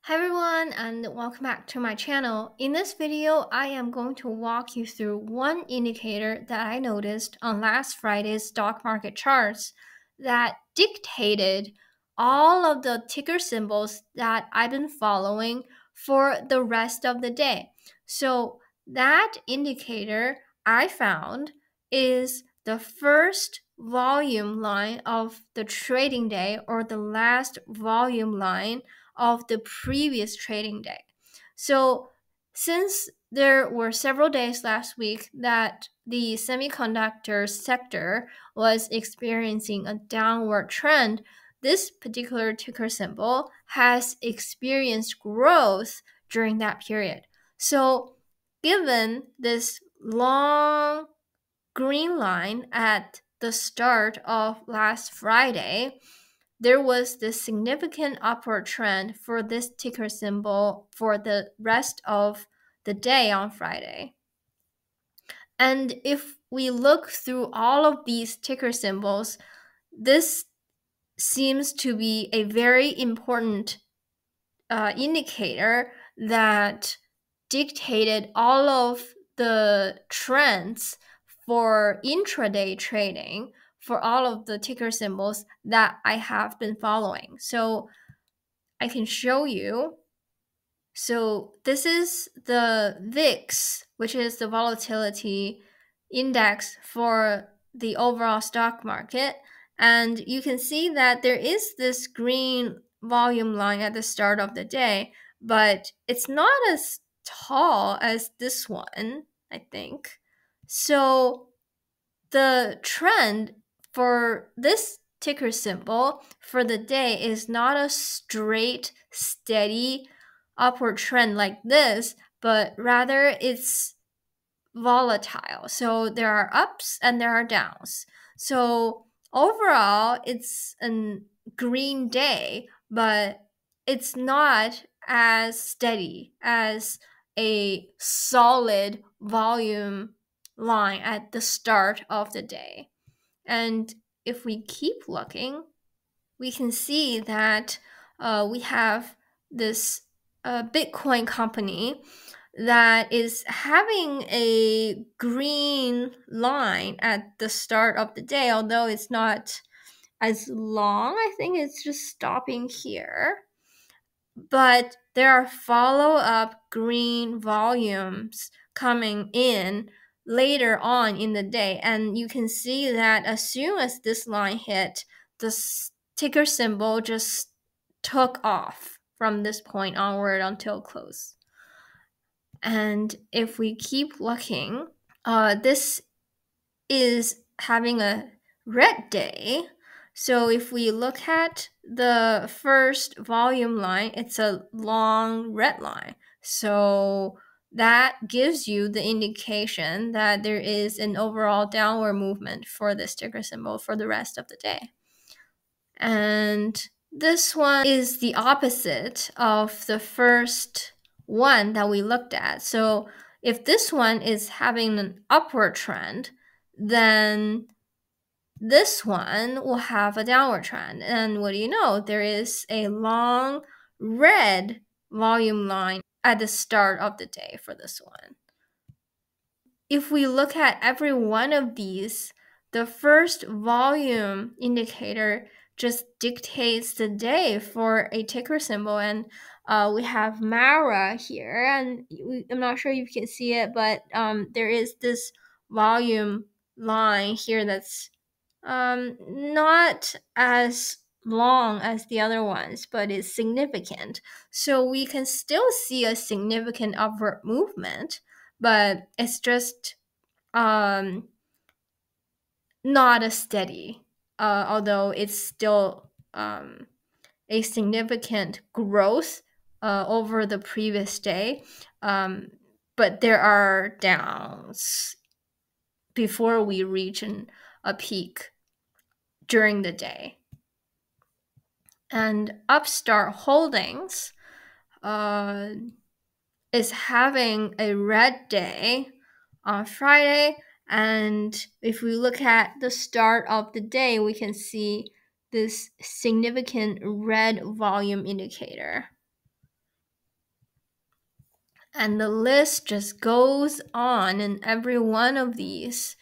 Hi everyone and welcome back to my channel. In this video, I am going to walk you through one indicator that I noticed on last Friday's stock market charts that dictated all of the ticker symbols that I've been following for the rest of the day. So that indicator I found is the first volume line of the trading day or the last volume line of the previous trading day. So since there were several days last week that the semiconductor sector was experiencing a downward trend, this particular ticker symbol has experienced growth during that period. So given this long green line at the start of last Friday, there was this significant upward trend for this ticker symbol for the rest of the day on Friday. And if we look through all of these ticker symbols, this seems to be a very important indicator that dictated all of the trends for intraday trading for all of the ticker symbols that I have been following. So I can show you. So this is the VIX, which is the volatility index for the overall stock market. And you can see that there is this green volume line at the start of the day, but it's not as tall as this one, I think. So the trend for this ticker symbol for the day is not a straight, steady upward trend like this, but rather it's volatile. So there are ups and there are downs. So overall, it's a green day, but it's not as steady as a solid volume line at the start of the day. And if we keep looking, we can see that we have this Bitcoin company that is having a green line at the start of the day, although it's not as long. I think it's just stopping here. But there are follow-up green volumes coming in later on in the day. And you can see that as soon as this line hit, the ticker symbol just took off from this point onward until close. And if we keep looking, this is having a red day. So if we look at the first volume line, it's a long red line. So that gives you the indication that there is an overall downward movement for this ticker symbol for the rest of the day. And this one is the opposite of the first one that we looked at. So if this one is having an upward trend, then this one will have a downward trend. And what do you know? There is a long red volume line at the start of the day for this one. If we look at every one of these, the first volume indicator just dictates the day for a ticker symbol. And we have Mara here, and I'm not sure if you can see it, but there is this volume line here that's not as long as the other ones, but is significant. So we can still see a significant upward movement, but it's just not as steady, although it's still a significant growth over the previous day. But there are downs before we reach a peak during the day. And Upstart Holdings is having a red day on Friday. And if we look at the start of the day, we can see this significant red volume indicator. And the list just goes on, and every one of these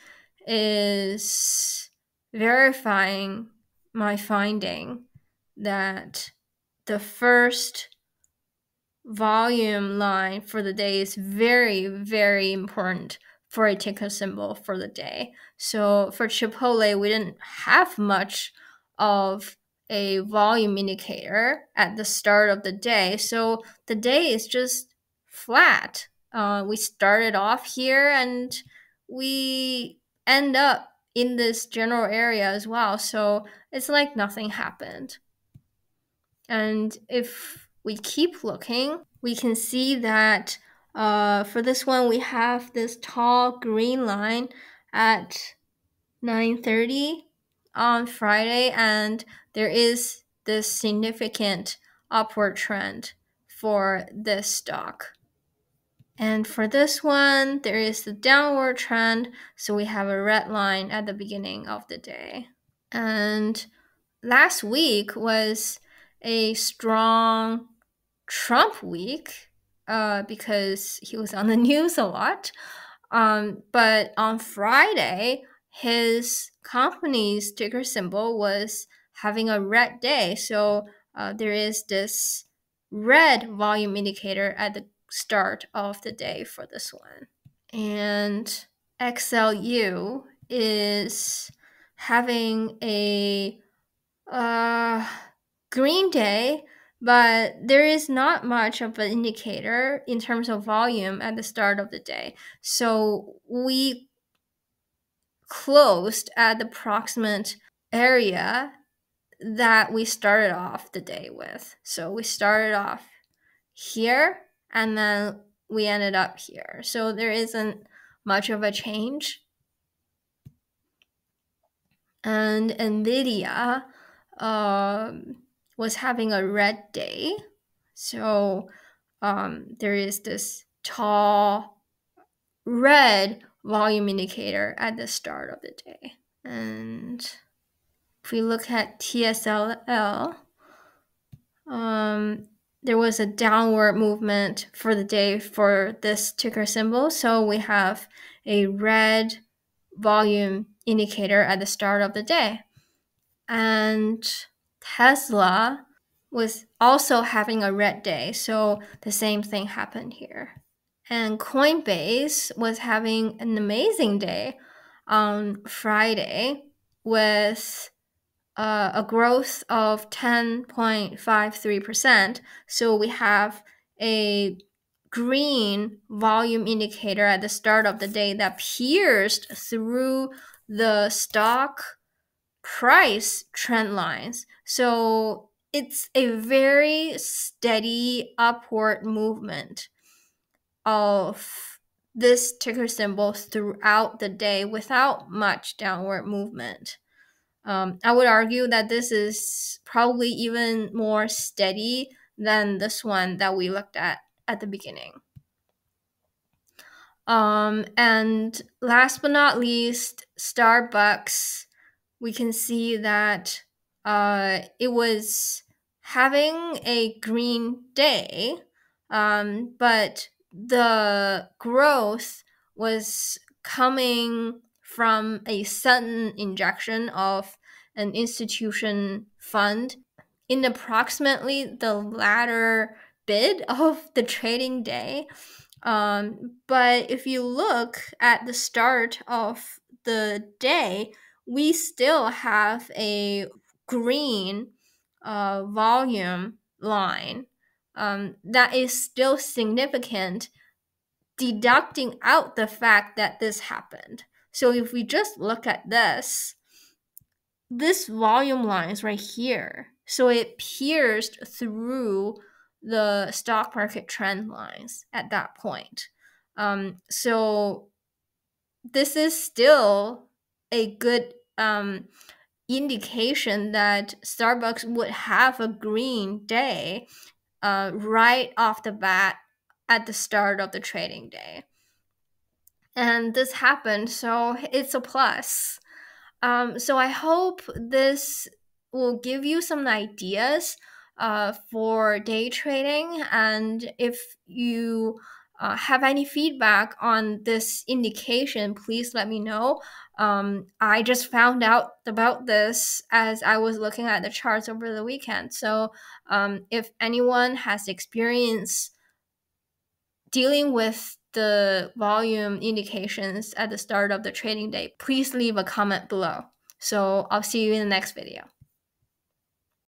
is verifying my finding that the first volume line for the day is very, very important for a ticker symbol for the day. So for Chipotle, we didn't have much of a volume indicator at the start of the day. So the day is just flat. We started off here and we end up in this general area as well. So it's like nothing happened. And if we keep looking, we can see that for this one, we have this tall green line at 9:30 on Friday, and there is this significant upward trend for this stock. And for this one, there is the downward trend, so we have a red line at the beginning of the day. And last week was a strong Trump week because he was on the news a lot. But on Friday, his company's ticker symbol was having a red day. So there is this red volume indicator at the start of the day for this one. And XLU is having a green day, but there is not much of an indicator in terms of volume at the start of the day. So we closed at the approximate area that we started off the day with. So we started off here and then we ended up here. So there isn't much of a change. And NVIDIA was having a red day. So there is this tall red volume indicator at the start of the day. And if we look at TSLL, there was a downward movement for the day for this ticker symbol. So we have a red volume indicator at the start of the day. And Tesla was also having a red day, so the same thing happened here. And Coinbase was having an amazing day on Friday with a growth of 10.53%. So we have a green volume indicator at the start of the day that pierced through the stock price trend lines. So it's a very steady upward movement of this ticker symbol throughout the day without much downward movement. I would argue that this is probably even more steady than this one that we looked at the beginning. And last but not least, Starbucks, we can see that it was having a green day, but the growth was coming from a sudden injection of an institution fund in approximately the latter bit of the trading day. But if you look at the start of the day, we still have a green volume line that is still significant, deducting out the fact that this happened. So if we just look at this volume line is right here. So it pierced through the stock market trend lines at that point. So this is still a good indication that Starbucks would have a green day right off the bat at the start of the trading day. And this happened, so it's a plus. So I hope this will give you some ideas for day trading. And if you have any feedback on this indication, please let me know. I just found out about this as I was looking at the charts over the weekend. So if anyone has experience dealing with the volume indications at the start of the trading day, please leave a comment below. So I'll see you in the next video.